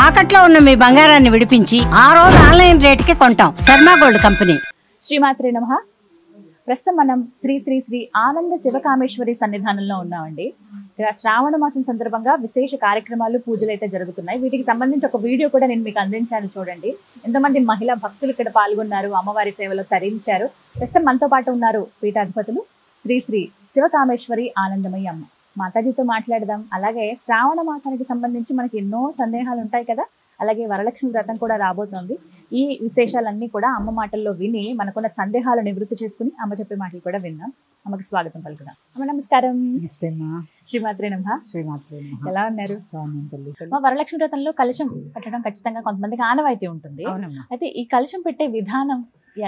తాకట్లో ఉన్న మీ బంగారాన్ని విడిపించి ఆ రోజు ఆన్లైన్ రేటుకి కొంటాం. Sharma gold company. శ్రీమాత్రే నమః. ప్రస్తుతం మనం శ్రీ శ్రీ శ్రీ ఆనంద శివకామేశ్వరి సన్నిధానంలో ఉన్నామండి. ఇక్కడ శ్రావణ మాసం సందర్భంగా విశేష కార్యక్రమాలు, పూజలు అయితే జరుగుతున్నాయి. వీటికి సంబంధించి ఒక వీడియో కూడా నేను మీకు అందించాను, చూడండి. ఎంతమంది మహిళా భక్తులు ఇక్కడ పాల్గొన్నారు, అమ్మవారి సేవలో తరించారు. ప్రస్తుతం మనతో పాటు ఉన్నారు పీఠాధిపతులు శ్రీ శ్రీ శివకామేశ్వరి ఆనందమయ్య అమ్మ. మాతాజీతో మాట్లాడదాం. అలాగే శ్రావణ మాసానికి సంబంధించి మనకి ఎన్నో సందేహాలు ఉంటాయి కదా, అలాగే వరలక్ష్మి వ్రతం కూడా రాబోతోంది. ఈ విశేషాలన్నీ కూడా అమ్మ మాటల్లో విని మనకున్న సందేహాలు నివృత్తి చేసుకుని అమ్మ చెప్పే మాటలు కూడా విన్నాం. అమ్మకి స్వాగతం పలుకుదాం. అమ్మ నమస్కారం. శ్రీమాత్రే నమః. ఎలా ఉన్నారు? మా వరలక్ష్మి వ్రతంలో కలశం పెట్టడం ఖచ్చితంగా కొంతమందికి ఆనవాయితీ ఉంటుంది. అయితే ఈ కలశం పెట్టే విధానం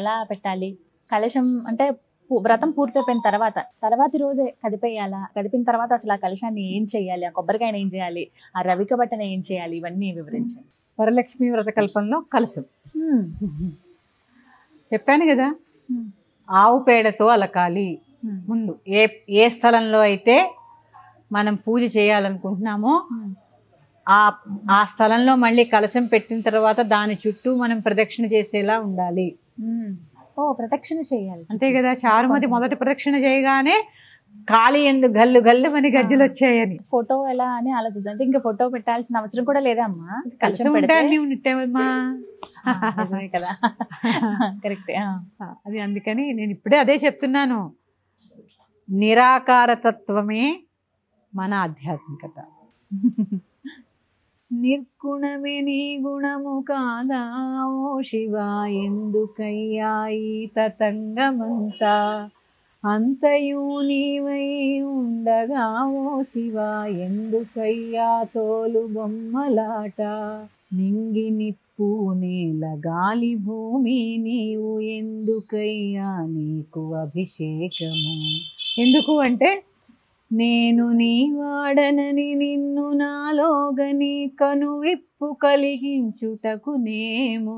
ఎలా పెట్టాలి? కలశం అంటే వ్రతం పూర్తయిపోయిన తర్వాతి రోజే కదిపేయాలా? కదిపిన తర్వాత అసలు ఆ కలశాన్ని ఏం చేయాలి? ఆ కొబ్బరికాయని ఏం చేయాలి? ఆ రవిక బట్టను ఏం చేయాలి? ఇవన్నీ వివరించండి. వరలక్ష్మి వ్రతకల్పంలో కలశం చెప్పాను కదా, ఆవు పేడతో అలకాలి. ముందు ఏ స్థలంలో అయితే మనం పూజ చేయాలనుకుంటున్నామో ఆ స్థలంలో మళ్ళీ కలశం పెట్టిన తర్వాత దాని చుట్టూ మనం ప్రదక్షిణ చేసేలా ఉండాలి. ప్రదక్షిణ చేయాలి, అంతే కదా. చారుమతి మొదటి ప్రదక్షిణ చేయగానే ఖాళీ ఎందుకు గల్లు గల్లు అని గజ్జలు వచ్చాయని ఫోటో ఎలా అని ఆలోచిస్తుంది. ఇంకా ఫోటో పెట్టాల్సిన అవసరం కూడా లేదా అమ్మా? కలశం ఉంటేమా కదా, కరెక్ట్. అది అందుకని నేను ఇప్పుడే అదే చెప్తున్నాను. నిరాకారతత్వమే మన ఆధ్యాత్మికత. నిర్గుణమే నీ గుణము కాదా ఓ శివ, ఎందుకయ్యా ఈ తతంగమంతా, అంతయు నీవై ఉండగా ఓ శివ, ఎందుకయ్యా తోలు బొమ్మలాట, నింగి నిప్పు నేల గాలి భూమి నీవు, ఎందుకయ్యా నీకు అభిషేకము. ఎందుకు అంటే నేను నీ వాడనని నిన్ను నాలోగని కనువిప్పు కలిగించుటకు నేము.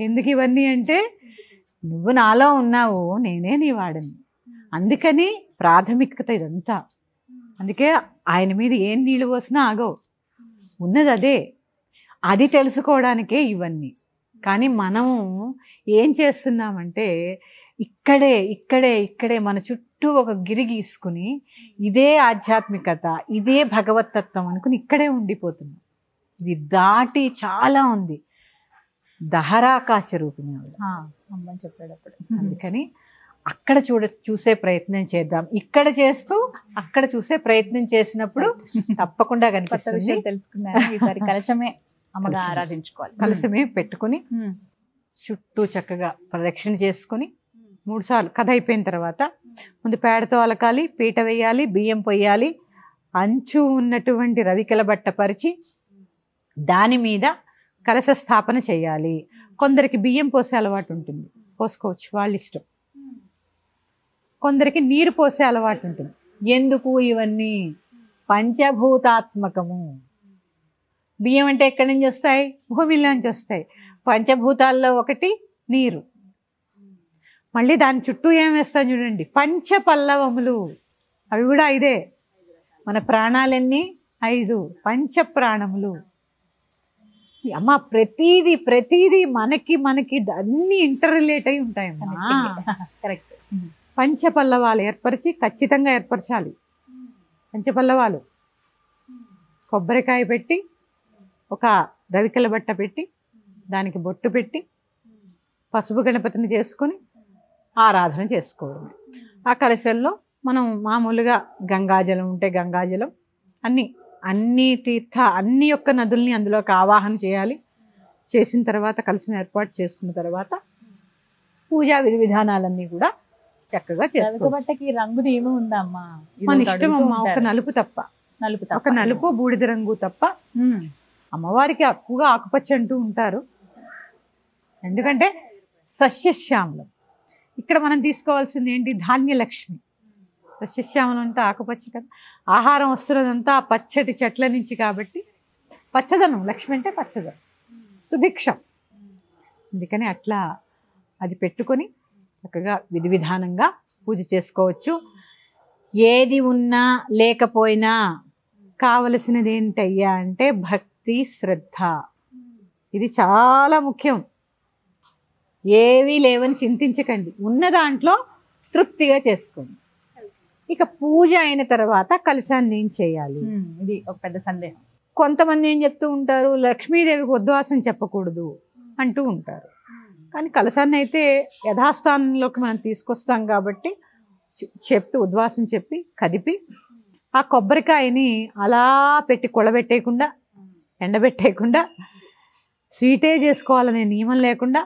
ఎందుకు ఇవన్నీ అంటే నువ్వు నాలో ఉన్నావు, నేనే నీ వాడని. అందుకని ప్రాథమికత ఇదంతా. అందుకే ఆయన మీద ఏం నీళ్ళు పోసినా ఆగవు, ఉన్నది అదే. అది తెలుసుకోవడానికే ఇవన్నీ. కానీ మనము ఏం చేస్తున్నామంటే ఇక్కడే ఇక్కడే ఇక్కడే మన చుట్టూ ఒక గిరి గీసుకుని ఇదే ఆధ్యాత్మికత, ఇదే భగవతత్వం అనుకుని ఇక్కడే ఉండిపోతున్నాం. ఇది దాటి చాలా ఉంది. దహరాకాశ రూపిణి అమ్మని చెప్పేటప్పుడు. అందుకని అక్కడ చూసే ప్రయత్నం చేద్దాం. ఇక్కడ చేస్తూ అక్కడ చూసే ప్రయత్నం చేసినప్పుడు తప్పకుండా కనిపిస్తుంది. తెలుసుకున్నాను. ఈసారి కలశమే అమ్మగా ఆరాధించుకోవాలి. కలశమే పెట్టుకుని చుట్టూ చక్కగా ప్రదక్షిణ చేసుకుని 3 సార్లు కథ అయిపోయిన తర్వాత ముందు పేడతో అలకాలి, పీట వేయాలి, బియ్యం పొయ్యాలి, అంచు ఉన్నటువంటి రవికెల బట్ట పరిచి దాని మీద కలశ స్థాపన చేయాలి. కొందరికి బియ్యం పోసే అలవాటు ఉంటుంది, పోసుకోవచ్చు, వాళ్ళ ఇష్టం. కొందరికి నీరు పోసే అలవాటు ఉంటుంది. ఎందుకు ఇవన్నీ? పంచభూతాత్మకము. బియ్యం అంటే ఎక్కడి నుంచి వస్తాయి? భూమిలోంచి వస్తాయి. పంచభూతాల్లో ఒకటి నీరు. మళ్ళీ దాని చుట్టూ ఏం వేస్తాం చూడండి, పంచపల్లవములు. అవి కూడా 5. మన ప్రాణాలన్నీ 5 పంచప్రాణములు. అమ్మ ప్రతీది మనకి అన్ని ఇంటర్ రిలేట్ అయి ఉంటాయమ్మా. కరెక్ట్. పంచపల్లవాలు ఏర్పరిచి ఖచ్చితంగా ఏర్పరచాలి. పంచపల్లవాలు కొబ్బరికాయ పెట్టి, ఒక రవికెల బట్ట పెట్టి, దానికి బొట్టు పెట్టి, పసుపు గణపతిని చేసుకొని ఆరాధన చేసుకోవడమే. ఆ కలశంలో మనం మామూలుగా గంగాజలం ఉంటే గంగాజలం, అన్ని తీర్థ అన్ని యొక్క నదుల్ని అందులోకి ఆవాహన చేయాలి. చేసిన తర్వాత కలశం ఏర్పాటు చేసుకున్న తర్వాత పూజా విధి విధానాలన్నీ కూడా చక్కగా చేసుకోవాలి. బట్టకి రంగు ఏమో ఉందమ్మా? మన ఇష్టం అమ్మా. ఒక నలుపు తప్ప, ఒక నలుపు బూడిద రంగు తప్ప. అమ్మవారికి ఎక్కువగా ఆకుపచ్చ అంటూ ఉంటారు, ఎందుకంటే సస్యశ్యామలం. ఇక్కడ మనం తీసుకోవాల్సింది ఏంటి? ధాన్యలక్ష్మి. సస్యశ్యామలం అంటే ఆకుపచ్చ కదా, ఆహారం వస్తున్నదంతా పచ్చటి చెట్ల నుంచి కాబట్టి పచ్చదనం. లక్ష్మి అంటే పచ్చదనం, సుభిక్షం. అందుకని అట్లా అది పెట్టుకొని చక్కగా విధి విధానంగా పూజ చేసుకోవచ్చు. ఏది ఉన్నా లేకపోయినా కావలసినది ఏంటయ్యా అంటే భక్తి. భక్తి శ్రద్ధ, ఇది చాలా ముఖ్యం. ఏవీ లేవని చింతించకండి, ఉన్న దాంట్లో తృప్తిగా చేసుకోండి. ఇక పూజ అయిన తర్వాత కలశాన్ని ఏం చేయాలి? ఇది ఒక పెద్ద సందేహం. కొంతమంది ఏం చెప్తూ ఉంటారు, లక్ష్మీదేవికి ఉద్వాసం చెప్పకూడదు అంటూ ఉంటారు. కానీ కలశాన్ని అయితే యథాస్థానంలోకి మనం తీసుకొస్తాం కాబట్టి చెప్పి ఉద్వాసం చెప్పి కదిపి ఆ కొబ్బరికాయని అలా పెట్టి కొలబెట్టేయకుండా, ఎండబెట్టేయకుండా, స్వీటే చేసుకోవాలనే నియమం లేకుండా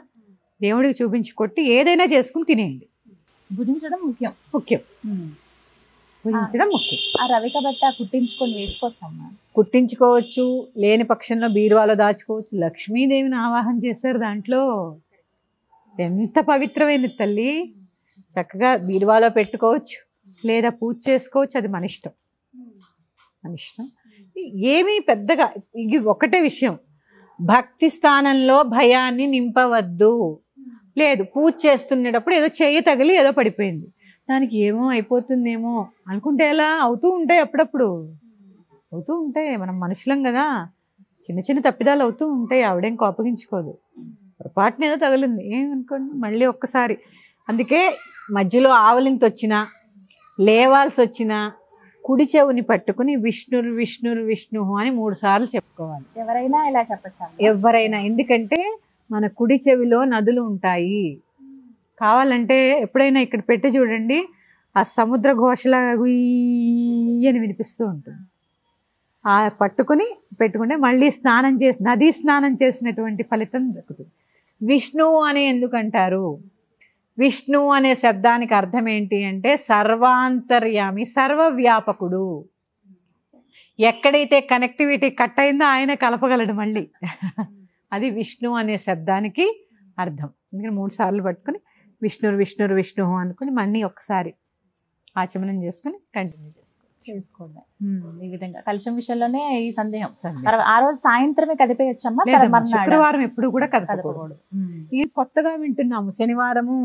దేవుడికి చూపించి కొట్టి ఏదైనా చేసుకుని తినేయండి. భుజించడం ముఖ్యం. భుజించడం ముఖ్యం. ఆ రవిక బట్ట కుట్టించుకొని వేసుకోవచ్చమ్మా? కుట్టించుకోవచ్చు, లేని పక్షంలో బీరువాలో దాచుకోవచ్చు. లక్ష్మీదేవిని ఆవాహన చేశారు దాంట్లో. ఎంత పవిత్రమైన తల్లి, చక్కగా బీరువాలో పెట్టుకోవచ్చు లేదా పూజ చేసుకోవచ్చు. అది మన ఇష్టం, మన ఇష్టం. ఏమీ పెద్దగా ఇది ఒకటే విషయం, భక్తి స్థానంలో భయాన్ని నింపవద్దు. లేదు, పూజ చేస్తున్నప్పుడు ఏదో చెయ్యి తగిలి ఏదో పడిపోయింది, దానికి ఏమో అయిపోతుందేమో అనుకుంటే ఎలా? అవుతూ ఉంటాయి, అప్పుడప్పుడు అవుతూ ఉంటాయి. మనం మనుషులం కదా, చిన్న చిన్న తప్పిదాలు అవుతూ ఉంటాయి. ఆవిడేం కోపగించుకోదు. పొరపాటున ఏదో తగిలింది ఏమనుకోండి, మళ్ళీ ఒక్కసారి. అందుకే మధ్యలో ఆవలింత వచ్చినా, లేవాల్సి వచ్చినా కుడి చెవుని పట్టుకుని విష్ణురు విష్ణురు విష్ణు అని 3 సార్లు చెప్పుకోవాలి. ఎవరైనా ఇలా చెప్పచ్చు? ఎవరైనా. ఎందుకంటే మన కుడి చెవిలో నదులు ఉంటాయి. కావాలంటే ఎప్పుడైనా ఇక్కడ పెట్టి చూడండి, ఆ సముద్ర ఘోషలాగా అని వినిపిస్తూ ఉంటుంది. ఆ పట్టుకుని పెట్టుకుంటే మళ్ళీ స్నానం చేసి, నదీ స్నానం చేసినటువంటి ఫలితం దక్కుతుంది. విష్ణువు అని ఎందుకంటారు? విష్ణు అనే శబ్దానికి అర్థం ఏంటి అంటే సర్వాంతర్యామి, సర్వవ్యాపకుడు. ఎక్కడైతే కనెక్టివిటీ కట్ అయిందో ఆయన కలపగలడు మళ్ళీ. అది విష్ణు అనే శబ్దానికి అర్థం. అందుకని 3 సార్లు పట్టుకుని విష్ణురు విష్ణురు విష్ణు అనుకుని మళ్ళీ ఒకసారి ఆచమనం చేసుకుని కంటిన్యూ చేసుకోండి. ఈ విధంగా కలశం విషయంలోనే ఈ సందేహం. ఆ రోజు సాయంత్రమే కదిపేయచ్చమ్మా? శుక్రవారం ఎప్పుడు కూడా కదపకూడదు. ఇది కొత్తగా వింటున్నాము. శనివారము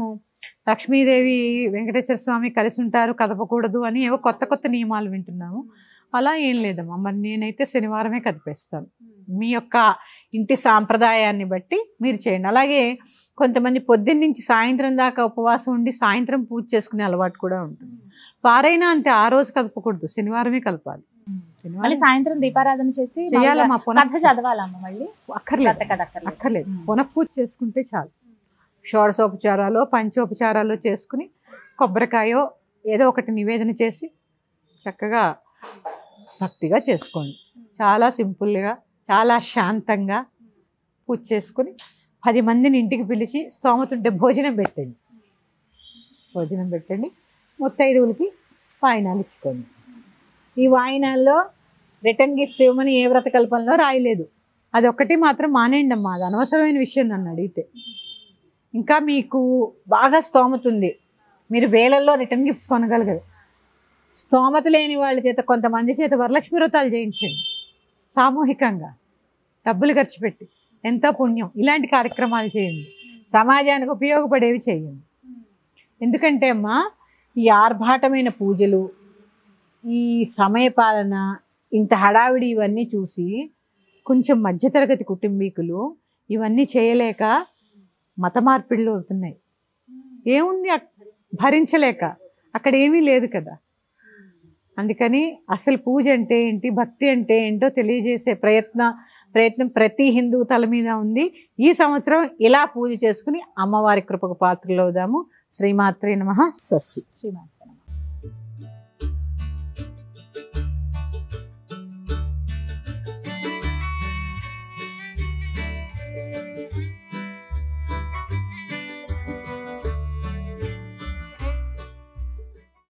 లక్ష్మీదేవి వెంకటేశ్వర స్వామి కలిసి ఉంటారు, కదపకూడదు అని ఏవో కొత్త కొత్త నియమాలు వింటున్నాము. అలా ఏం లేదమ్మా. మరి నేనైతే శనివారమే కదిపేస్తాను. మీ యొక్క ఇంటి సాంప్రదాయాన్ని బట్టి మీరు చేయండి. అలాగే కొంతమంది పొద్దున్న నుంచి సాయంత్రం దాకా ఉపవాసం ఉండి సాయంత్రం పూజ చేసుకునే అలవాటు కూడా ఉంటుంది. వారైనా అంతే, ఆ రోజు కదపకూడదు, శనివారమే కలపాలి. మళ్ళీ సాయంత్రం దీపారాధన చేసి చేయాలమ్మా. చదవాలమ్మా? మళ్ళీ అక్కర్లేదు, పునఃపూజ చేసుకుంటే చాలు. షోడశోపచారాలు పంచోపచారాలు చేసుకుని కొబ్బరికాయో ఏదో ఒకటి నివేదన చేసి చక్కగా భక్తిగా చేసుకోండి. చాలా సింపుల్గా, చాలా శాంతంగా పూజ చేసుకుని 10 మందిని ఇంటికి పిలిచి స్తోమతుంటే భోజనం పెట్టండి. ముత్తైదువులకి వాయినాలు ఇచ్చుకోండి. ఈ వాయినాల్లో రిటర్న్ గిఫ్ట్స్ ఇవ్వమని ఏ వ్రతకల్పంలో రాయలేదు. అది ఒక్కటి మాత్రం మానేయండి అమ్మా, అది అనవసరమైన విషయం నన్ను అడిగితే. ఇంకా మీకు బాగా స్తోమత ఉంది, మీరు వేలల్లో రిటర్న్ గిఫ్ట్స్ కొనగలగరు. స్తోమత లేని వాళ్ళ చేత, కొంతమంది చేత వరలక్ష్మి వ్రతాలు చేయించండి సామూహికంగా, డబ్బులు ఖర్చు పెట్టి. ఎంతో పుణ్యం. ఇలాంటి కార్యక్రమాలు చేయండి, సమాజానికి ఉపయోగపడేవి చేయండి. ఎందుకంటే అమ్మా, ఈ ఆర్భాటమైన పూజలు, ఈ సమయపాలన, ఇంత హడావిడి ఇవన్నీ చూసి కొంచెం మధ్యతరగతి కుటుంబీకులు ఇవన్నీ చేయలేక మత మార్పిడులు అవుతున్నాయి. ఏముంది భరించలేక, అక్కడ ఏమీ లేదు కదా. అందుకని అసలు పూజ అంటే ఏంటి, భక్తి అంటే ఏంటో తెలియజేసే ప్రయత్నం ప్రతి హిందూ తల మీద ఉంది. ఈ సంవత్సరం ఇలా పూజ చేసుకుని అమ్మవారి కృపకు పాత్రలు అవుదాము. శ్రీమాత్రే నమః. స్వస్తి. శ్రీమాత్రే.